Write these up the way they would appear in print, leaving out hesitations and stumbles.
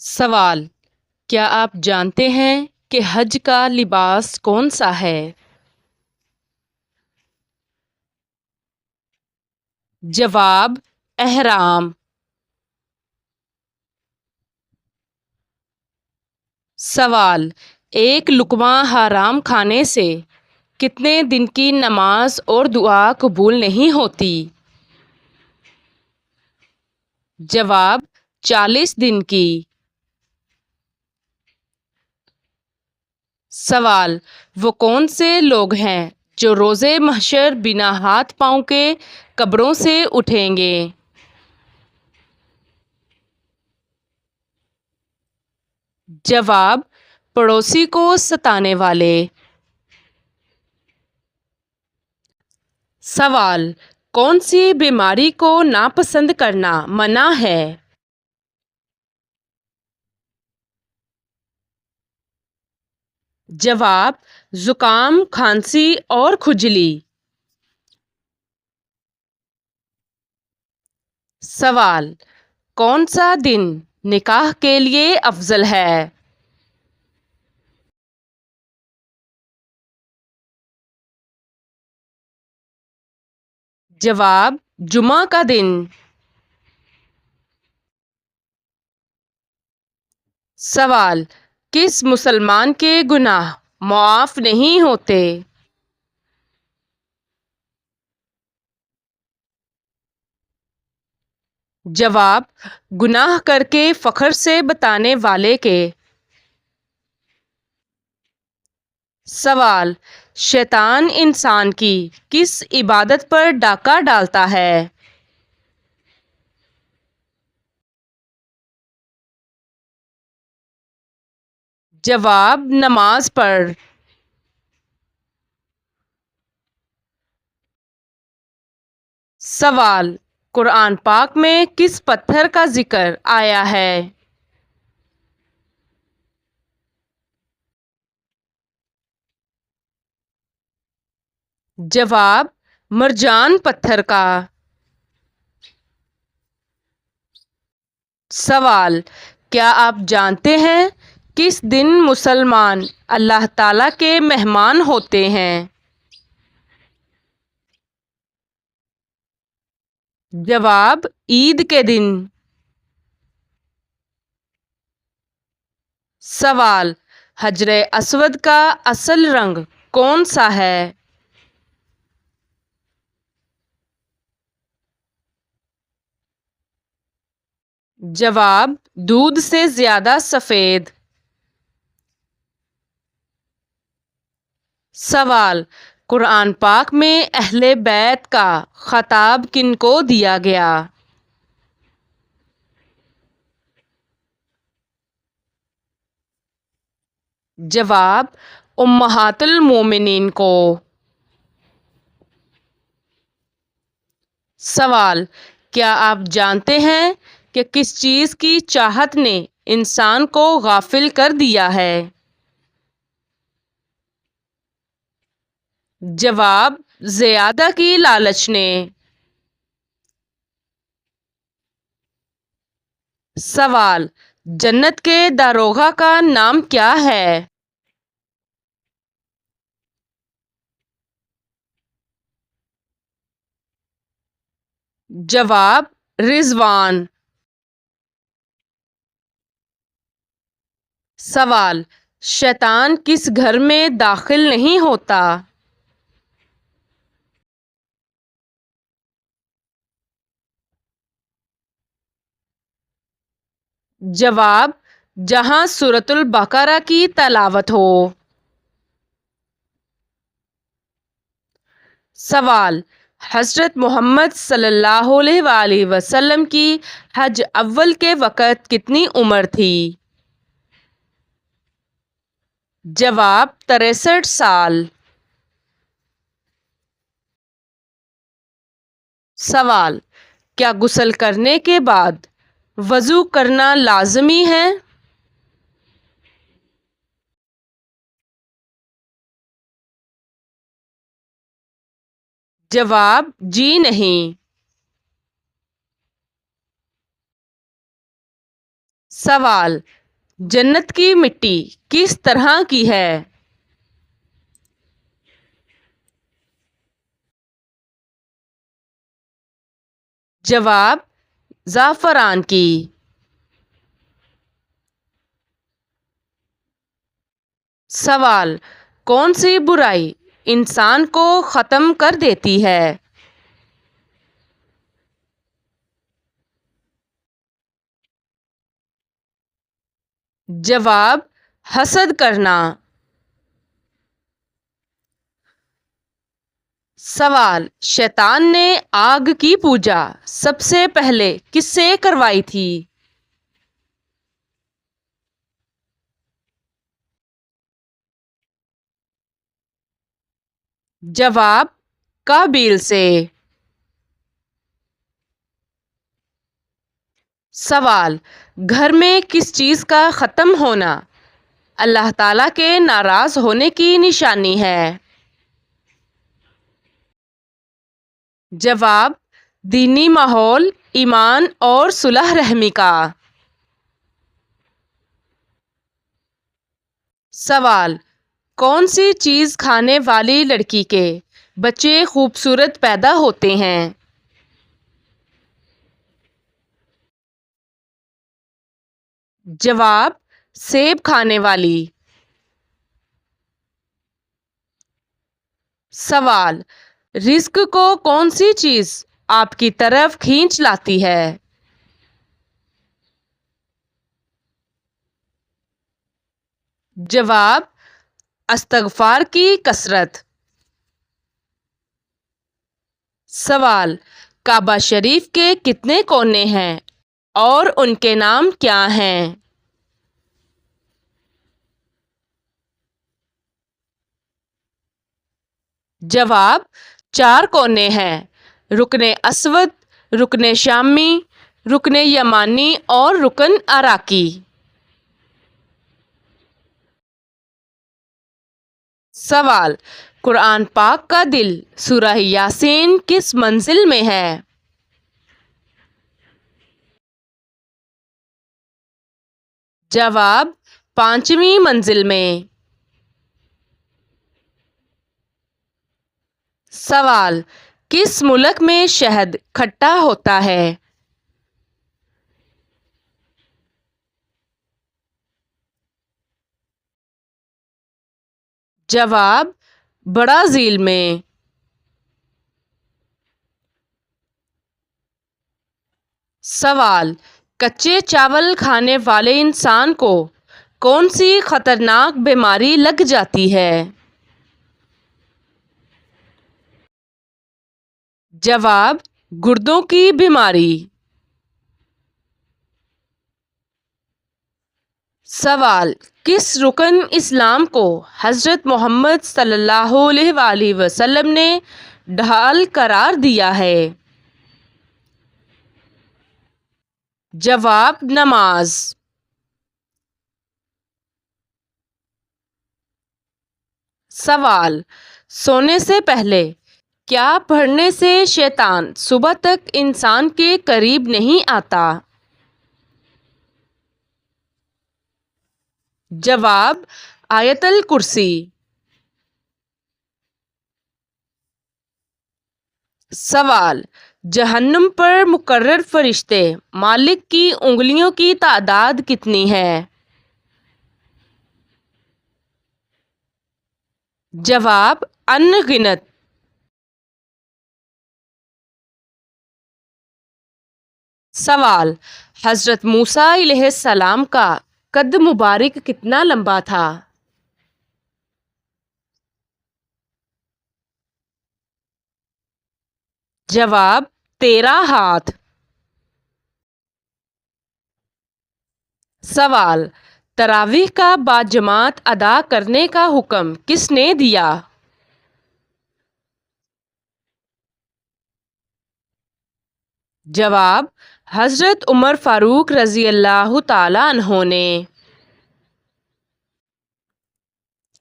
سوال: کیا آپ جانتے ہیں کہ حج کا لباس کون سا ہے؟ جواب: احرام۔ سوال: ایک لقمہ حرام کھانے سے کتنے دن کی نماز اور دعا قبول نہیں ہوتی؟ جواب: 40 دن کی۔ سوال: وہ کون سے لوگ ہیں جو روز محشر بنا ہاتھ پاؤں کے قبروں سے اٹھیں گے؟ جواب: پڑوسی کو ستانے والے۔ سوال: کون سی بیماری کو ناپسند کرنا منع ہے؟ جواب: زکام، کھانسی اور کھجلی۔ سوال: کون سا دن نکاح کے لیے افضل ہے؟ جواب: جمعہ کا دن۔ سوال: کس مسلمان کے گناہ معاف نہیں ہوتے؟ جواب: گناہ کر کے فخر سے بتانے والے کے۔ سوال: شیطان انسان کی کس عبادت پر ڈاکہ ڈالتا ہے؟ جواب: نماز پر۔ سوال: قرآن پاک میں کس پتھر کا ذکر آیا ہے؟ جواب: مرجان پتھر کا۔ سوال: کیا آپ جانتے ہیں کس دن مسلمان اللہ تعالیٰ کے مہمان ہوتے ہیں؟ جواب: عید کے دن۔ سوال: حجر اسود کا اصل رنگ کون سا ہے؟ جواب: دودھ سے زیادہ سفید۔ سوال: قرآن پاک میں اہل بیت کا خطاب کن کو دیا گیا؟ جواب: امہات المومنین کو۔ سوال: کیا آپ جانتے ہیں کہ کس چیز کی چاہت نے انسان کو غافل کر دیا ہے؟ جواب: زیادہ کی لالچ نے۔ سوال: جنت کے داروغہ کا نام کیا ہے؟ جواب: رضوان۔ سوال: شیطان کس گھر میں داخل نہیں ہوتا؟ جواب: جہاں سورۃ البقرہ کی تلاوت ہو۔ سوال: حضرت محمد صلی اللہ علیہ وآلہ وسلم کی حج اول کے وقت کتنی عمر تھی؟ جواب: 63 سال۔ سوال: کیا غسل کرنے کے بعد وضو کرنا لازمی ہے؟ جواب: جی نہیں۔ سوال: جنت کی مٹی کس طرح کی ہے؟ جواب: زعفران کی۔ سوال: کون سی برائی انسان کو ختم کر دیتی ہے؟ جواب: حسد کرنا۔ سوال: شیطان نے آگ کی پوجا سب سے پہلے کس سے کروائی تھی؟ جواب: قابیل سے۔ سوال: گھر میں کس چیز کا ختم ہونا اللہ تعالیٰ کے ناراض ہونے کی نشانی ہے؟ جواب: دینی ماحول، ایمان اور صلح رحمی کا۔ سوال: کون سی چیز کھانے والی لڑکی کے بچے خوبصورت پیدا ہوتے ہیں؟ جواب: سیب کھانے والی۔ سوال: رزق کو کون سی چیز آپ کی طرف کھینچ لاتی ہے؟ جواب: استغفار کی کثرت۔ سوال: کعبہ شریف کے کتنے کونے ہیں اور ان کے نام کیا ہیں؟ جواب: 4 کونے ہیں: رکن اسود، رکن شامی، رکن یمانی اور رکن عراقی۔ سوال: قرآن پاک کا دل سورہ یاسین کس منزل میں ہے؟ جواب: 5ویں منزل میں۔ سوال: کس ملک میں شہد کھٹا ہوتا ہے؟ جواب: برازیل میں۔ سوال: کچے چاول کھانے والے انسان کو کون سی خطرناک بیماری لگ جاتی ہے؟ جواب: گردوں کی بیماری۔ سوال: کس رکن اسلام کو حضرت محمد صلی اللہ علیہ وآلہ وسلم نے ڈھال قرار دیا ہے؟ جواب: نماز۔ سوال: سونے سے پہلے کیا پڑھنے سے شیطان صبح تک انسان کے قریب نہیں آتا؟ جواب: آیت الکرسی۔ سوال: جہنم پر مقرر فرشتے مالک کی انگلیوں کی تعداد کتنی ہے؟ جواب: ان گنت۔ سوال: حضرت موسیٰ علیہ السلام کا قد مبارک کتنا لمبا تھا؟ جواب: 13 ہاتھ۔ سوال: تراویح کا باجماعت ادا کرنے کا حکم کس نے دیا؟ جواب: حضرت عمر فاروق رضی اللہ تعالی عنہ نے۔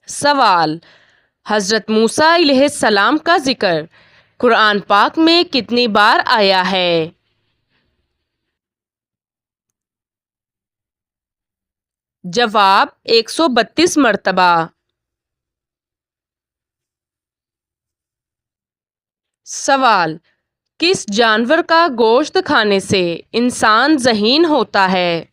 سوال: حضرت موسیٰ علیہ السلام کا ذکر قرآن پاک میں کتنی بار آیا ہے؟ جواب 132 مرتبہ۔ سوال: کس جانور کا گوشت کھانے سے انسان ذہین ہوتا ہے؟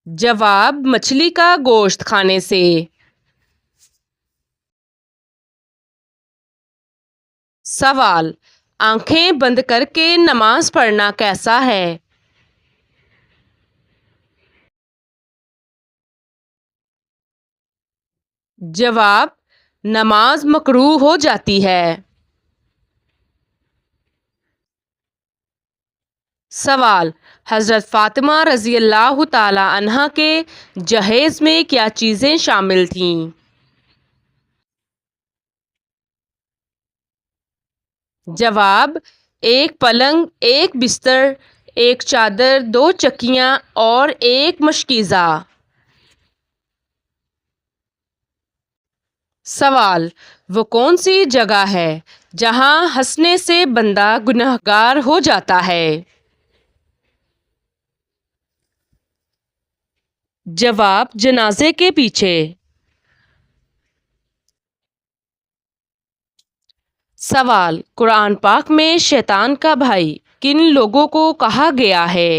جواب: مچھلی کا گوشت کھانے سے۔ سوال: آنکھیں بند کر کے نماز پڑھنا کیسا ہے؟ جواب: نماز مکروہ ہو جاتی ہے۔ سوال: حضرت فاطمہ رضی اللہ تعالی عنہا کے جہیز میں کیا چیزیں شامل تھیں؟ جواب: ایک پلنگ، ایک بستر، ایک چادر، 2 چکیاں اور ایک مشکیزہ۔ سوال: وہ کون سی جگہ ہے جہاں ہنسنے سے بندہ گنہگار ہو جاتا ہے؟ جواب: جنازے کے پیچھے۔ سوال: قرآن پاک میں شیطان کا بھائی کن لوگوں کو کہا گیا ہے؟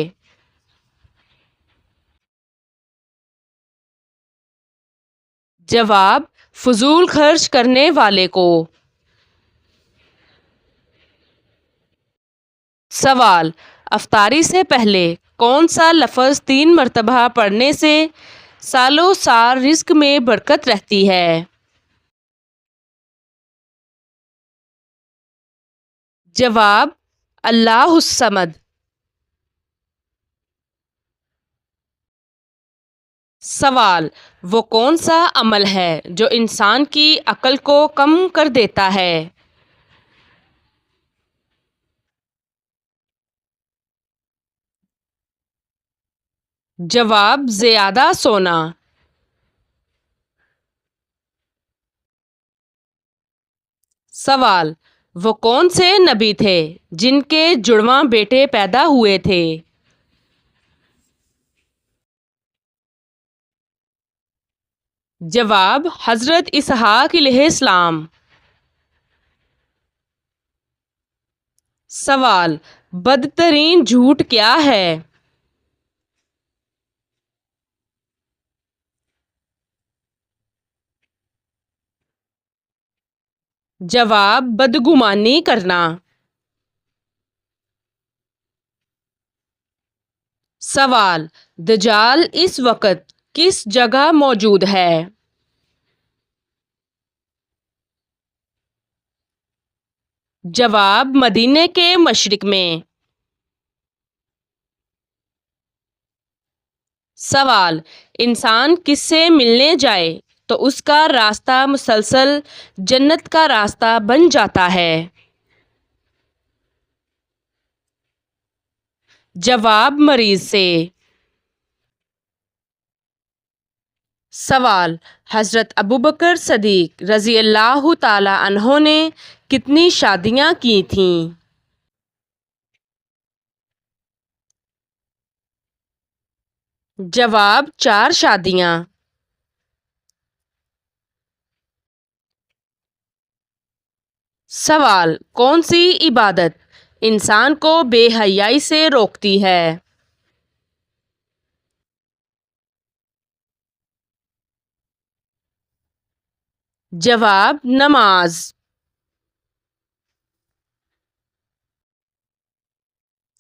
جواب: فضول خرچ کرنے والے کو۔ سوال: افطاری سے پہلے کون سا لفظ 3 مرتبہ پڑھنے سے سالوں سال رزق میں برکت رہتی ہے؟ جواب: اللہ الصمد۔ سوال: وہ کون سا عمل ہے جو انسان کی عقل کو کم کر دیتا ہے؟ جواب: زیادہ سونا۔ سوال: وہ کون سے نبی تھے جن کے جڑواں بیٹے پیدا ہوئے تھے؟ جواب: حضرت اسحاق علیہ السلام۔ سوال: بدترین جھوٹ کیا ہے؟ جواب: بدگمانی کرنا۔ سوال: دجال اس وقت کس جگہ موجود ہے؟ جواب: مدینے کے مشرق میں۔ سوال: انسان کس سے ملنے جائے تو اس کا راستہ مسلسل جنت کا راستہ بن جاتا ہے؟ جواب: مریض سے۔ سوال: حضرت ابوبکر صدیق رضی اللہ تعالی عنہ نے کتنی شادیاں کی تھیں؟ جواب: 4 شادیاں۔ سوال: کون سی عبادت انسان کو بے حیائی سے روکتی ہے؟ جواب: نماز۔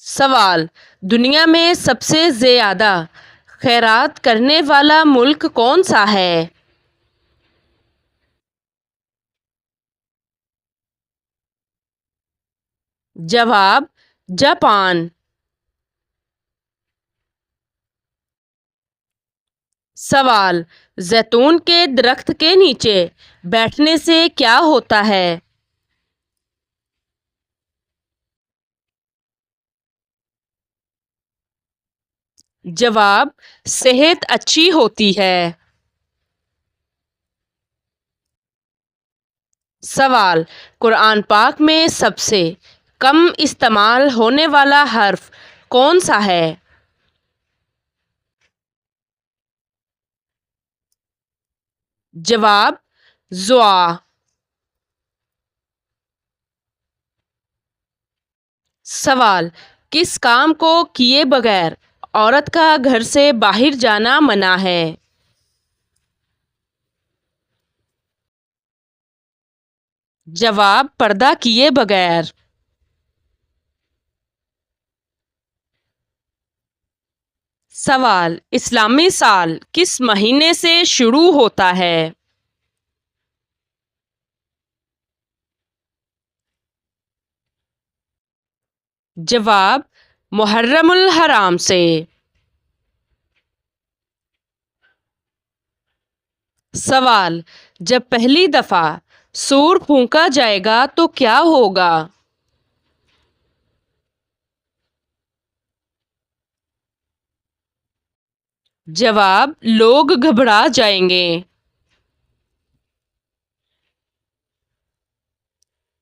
سوال: دنیا میں سب سے زیادہ خیرات کرنے والا ملک کون سا ہے؟ جواب: جاپان۔ سوال: زیتون کے درخت کے نیچے بیٹھنے سے کیا ہوتا ہے؟ جواب: صحت اچھی ہوتی ہے۔ سوال: قرآن پاک میں سب سے کم استعمال ہونے والا حرف کون سا ہے؟ جواب: ضا۔ سوال: کس کام کو کیے بغیر عورت کا گھر سے باہر جانا منع ہے؟ جواب: پردہ کیے بغیر۔ سوال: اسلامی سال کس مہینے سے شروع ہوتا ہے؟ جواب: محرم الحرام سے۔ سوال: جب پہلی دفعہ سور پھونکا جائے گا تو کیا ہوگا؟ جواب: لوگ گھبرا جائیں گے۔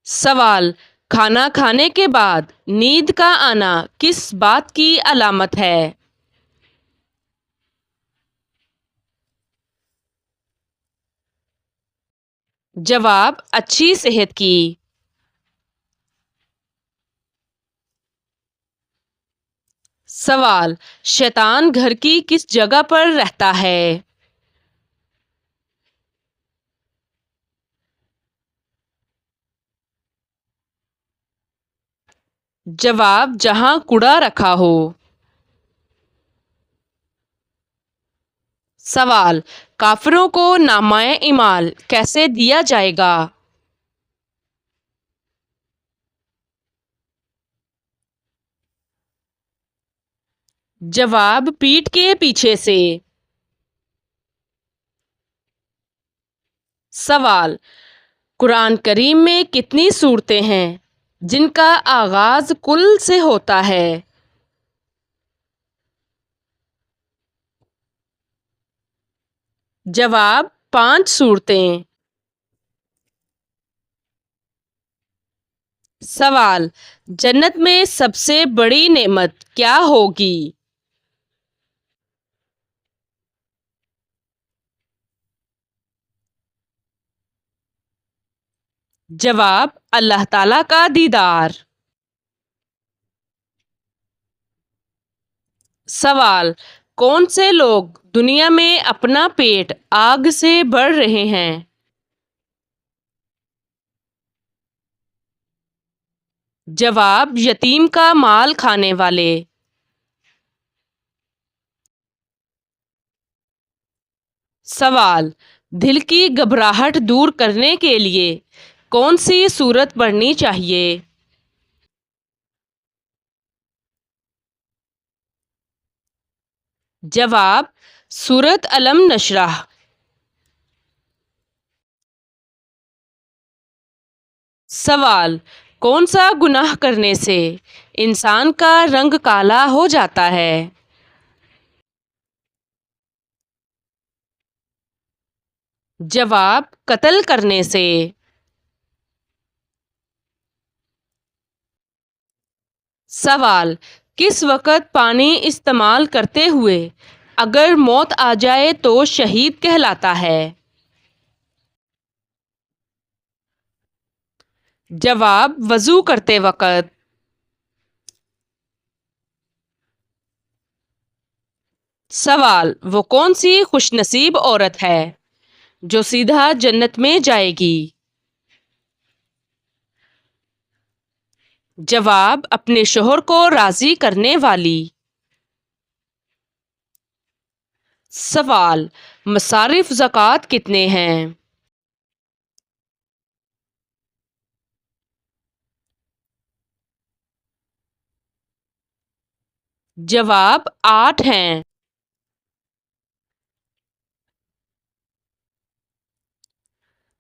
سوال: کھانا کھانے کے بعد نیند کا آنا کس بات کی علامت ہے؟ جواب: اچھی صحت کی۔ سوال: شیطان گھر کی کس جگہ پر رہتا ہے؟ جواب: جہاں کوڑا رکھا ہو۔ سوال: کافروں کو نامہ اعمال کیسے دیا جائے گا؟ جواب: پیٹھ کے پیچھے سے۔ سوال: قرآن کریم میں کتنی سورتیں ہیں جن کا آغاز کل سے ہوتا ہے؟ جواب: 5 سورتیں۔ سوال: جنت میں سب سے بڑی نعمت کیا ہوگی؟ جواب: اللہ تعالیٰ کا دیدار۔ سوال: کون سے لوگ دنیا میں اپنا پیٹ آگ سے بھر رہے ہیں؟ جواب: یتیم کا مال کھانے والے۔ سوال: دل کی گھبراہٹ دور کرنے کے لیے کون سی سورت پڑھنی چاہیے؟ جواب: سورت الم نشرح۔ سوال: کون سا گناہ کرنے سے انسان کا رنگ کالا ہو جاتا ہے؟ جواب: قتل کرنے سے۔ سوال: کس وقت پانی استعمال کرتے ہوئے اگر موت آ جائے تو شہید کہلاتا ہے؟ جواب: وضو کرتے وقت۔ سوال: وہ کون سی خوش نصیب عورت ہے جو سیدھا جنت میں جائے گی؟ جواب: اپنے شوہر کو راضی کرنے والی۔ سوال: مصارف زکوٰۃ کتنے ہیں؟ جواب: 8 ہیں۔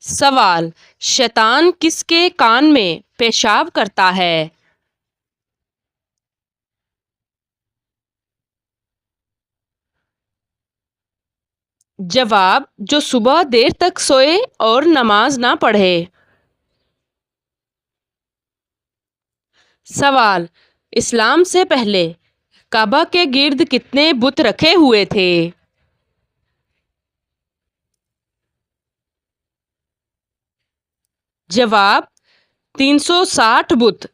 سوال: شیطان کس کے کان میں پیشاب کرتا ہے؟ جواب: جو صبح دیر تک سوئے اور نماز نہ پڑھے۔ سوال: اسلام سے پہلے کعبہ کے گرد کتنے بت رکھے ہوئے تھے؟ جواب: 360 بت۔